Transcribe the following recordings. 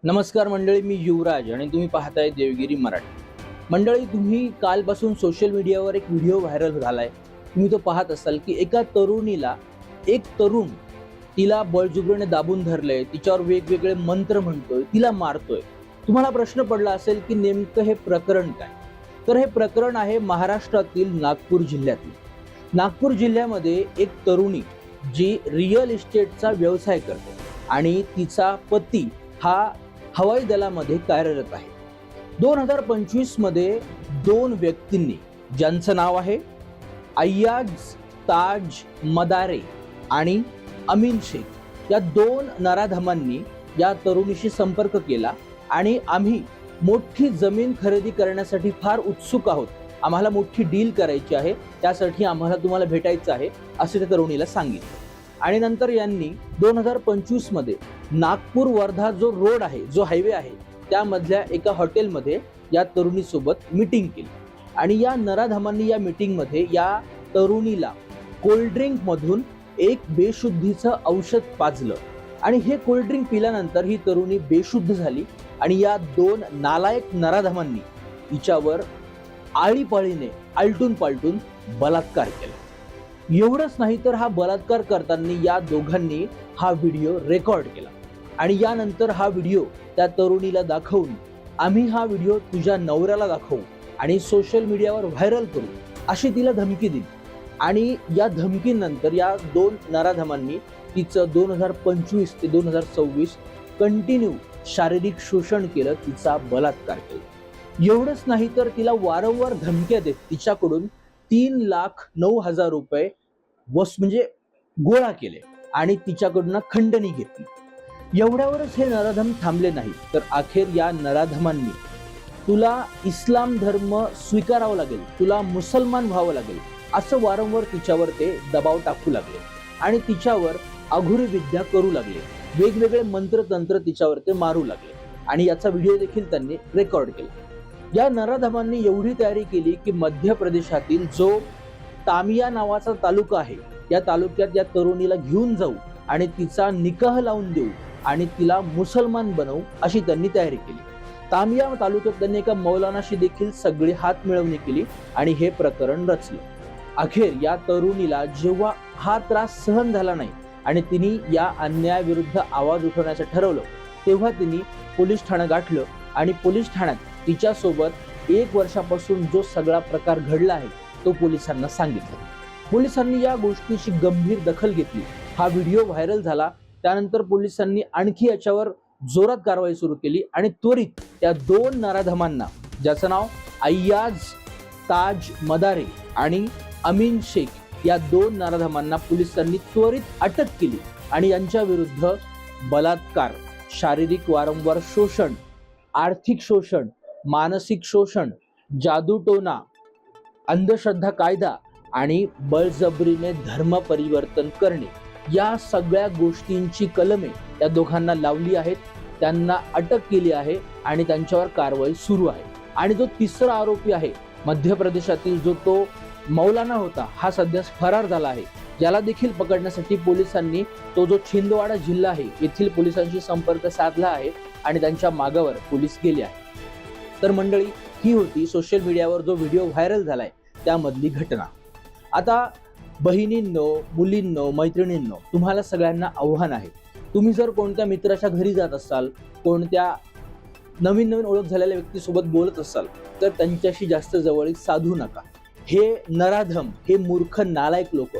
नमस्कार मंडळी, मी युवराज आणि तुम्ही पाहताय देवगिरी मराठी। मंडळी, तुम्ही कालपासून सोशल मीडियावर एक व्हिडिओ व्हायरल झालाय। तुम्ही तो पाहत असाल की एका तरुणीला एक तरुण तिला बळजुगरीने दाबून धरलंय, तिच्यावर वेगवेगळे मंत्र म्हणतोय, तिला मारतोय। तुम्हाला प्रश्न पडला असेल की नेमकं हे प्रकरण काय? तर हे प्रकरण आहे महाराष्ट्रातील नागपूर जिल्ह्यातील। नागपूर जिल्ह्यामध्ये एक तरुणी जी रिअल इस्टेटचा व्यवसाय करते आणि तिचा पती हा हवाई दलामध्ये कार्यरत आहे। 2025 मध्ये दोन व्यक्तींनी, ज्यांचं नाव आहे अय्याज ताज मदारे आणि अमीन शेख, या दोन नराधमांनी या तरुणीशी संपर्क केला आणि आम्ही मोठी जमीन खरेदी करण्यासाठी फार उत्सुक आहोत, आम्हाला मोठी डील करायची आहे, त्यासाठी आम्हाला तुम्हाला भेटायचं आहे असे त्या तरुणीला सांगितले। आणि नंतर यांनी 2025 मध्ये नागपूर वर्धा जो रोड आहे, जो हायवे आहे, त्यामधल्या एका हॉटेलमध्ये या तरुणीसोबत मीटिंग केली आणि या नराधमांनी या मीटिंग मध्ये या तरुणीला कोल्ड्रिंक मधून एक बेशुद्धीचं औषध पाजलं आणि हे कोल्ड्रिंक पिल्यानंतर ही तरुणी बेशुद्ध झाली आणि या दोन नालायक नराधमांनी तिच्यावर आळीपाळीने आलटून पालटून बलात्कार केला। एवढंच नाही तर हा बलात्कार करताना या दोघांनी हा व्हिडिओ रेकॉर्ड केला आणि यानंतर हा व्हिडिओ त्या तरुणीला दाखवून, आम्ही हा व्हिडिओ तुझ्या नवऱ्याला दाखवू आणि सोशल मीडियावर व्हायरल करू अशी तिला धमकी दिली। आणि या धमकीनंतर या दोन नराधमांनी तिचं 2025 ते 2026 कंटिन्यू शारीरिक शोषण केलं, तिचा बलात्कार केला। एवढंच नाही तर तिला वारंवार धमक्या देत तिच्याकडून 3,09,000 रुपये म्हणजे गोळा केले आणि तिच्याकडून खंडणी घेतली। एवढ्यावरच हे नराधम थांबले नाही, तर अखेर या नराधमांनी तुला इस्लाम धर्म स्वीकारावा लागेल, तुला मुसलमान व्हावं लागेल असं वारंवार तिच्यावर ते दबाव टाकू लागले आणि तिच्यावर अघोरी विद्या करू लागले, वेगवेगळे मंत्रतंत्र तिच्यावर ते मारू लागले आणि याचा व्हिडिओ देखील त्यांनी रेकॉर्ड केला। या नराधमांनी एवढी तयारी केली की मध्य प्रदेशातील जो तामिया नावाचा तालुका आहे, या तालुक्यात या तरुणीला घेऊन जाऊ आणि तिचा निकाह लावून देऊ आणि तिला मुसलमान बनवू अशी त्यांनी तयारी केली। तामिया तालुक्यात त्यांनी एका मौलानाशी देखील सगळी हात मिळवणी केली आणि हे प्रकरण रचलं। अखेर या तरुणीला जेव्हा हा त्रास सहन झाला नाही आणि तिने या अन्यायाविरुद्ध आवाज उठवण्याचं ठरवलं, तेव्हा तिने पोलीस ठाणं गाठलं आणि पोलीस ठाण्यात तिच्यासोबत 1 वर्षापासून जो सगळा प्रकार घडला आहे तो पोलिसांना सांगितलं। पोलिसांनी या गोष्टीची गंभीर दखल घेतली, हा व्हिडिओ व्हायरल झाला। त्यानंतर पोलिसांनी आणखी याच्यावर जोरात कारवाई सुरू केली आणि त्वरित त्या दोन नराधमांना, ज्याचं नाव अय्याज ताज मदारे आणि अमीन शेख, या दोन नराधमांना पोलिसांनी त्वरित अटक केली आणि यांच्या विरुद्ध बलात्कार, शारीरिक वारंवार शोषण, आर्थिक शोषण, मानसिक शोषण, जादूटोना, अंधश्रद्धा कायदा आणि बळजबरीने धर्म परिवर्तन करणे, या सगळ्या गोष्टींची कलमे या दोघांना लावली आहेत, त्यांना अटक केली आहे आणि त्यांच्यावर कारवाई सुरू आहे। आणि जो तिसरा आरोपी आहे मध्य प्रदेशातील, जो तो मौलाना होता, हा सध्या फरार झाला आहे। याला देखील पकडण्यासाठी पोलिसांनी तो जो छिंदवाडा जिल्हा आहे येथील पोलिसांशी संपर्क साधला आहे आणि त्यांच्या मागावर पोलीस गेले आहेत। तर मंडळी, ही होती सोशल मीडियावर जो व्हिडिओ व्हायरल झालाय त्यामधली घटना। आता बहिणींनो, मुलींनो, मैत्रिणींनो, तुम्हाला सगळ्यांना आव्हान आहे, तुम्ही जर कोणत्या मित्राच्या घरी जात असाल, कोणत्या नवीन ओळख झालेल्या व्यक्तीसोबत बोलत असाल, तर त्यांच्याशी जास्त जवळीक साधू नका। हे नराधम, हे मूर्ख नालायक लोक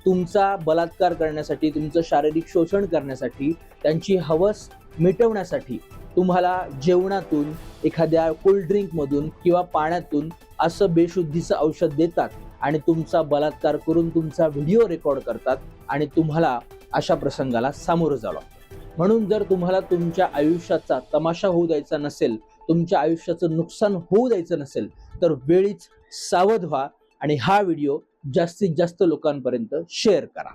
तुमचा बलात्कार करण्यासाठी, तुमचं शारीरिक शोषण करण्यासाठी, त्यांची हवस मिटवण्यासाठी तुम्हाला जेवणातून, एखाद्या कोल्ड्रिंक मधून किंवा पाण्यातून असं बेशुद्धीचं औषध देतात आणि तुमचा बलात्कार करून तुमचा व्हिडिओ रेकॉर्ड करतात आणि तुम्हाला अशा प्रसंगाला सामोरं जावं लागतं। म्हणून जर तुम्हाला तुमच्या आयुष्याचा तमाशा होऊ द्यायचा नसेल, तुमच्या आयुष्याचं नुकसान होऊ द्यायचं नसेल, तर वेळीच सावध व्हा आणि हा व्हिडिओ जास्तीत जास्त लोकांपर्यंत शेअर करा।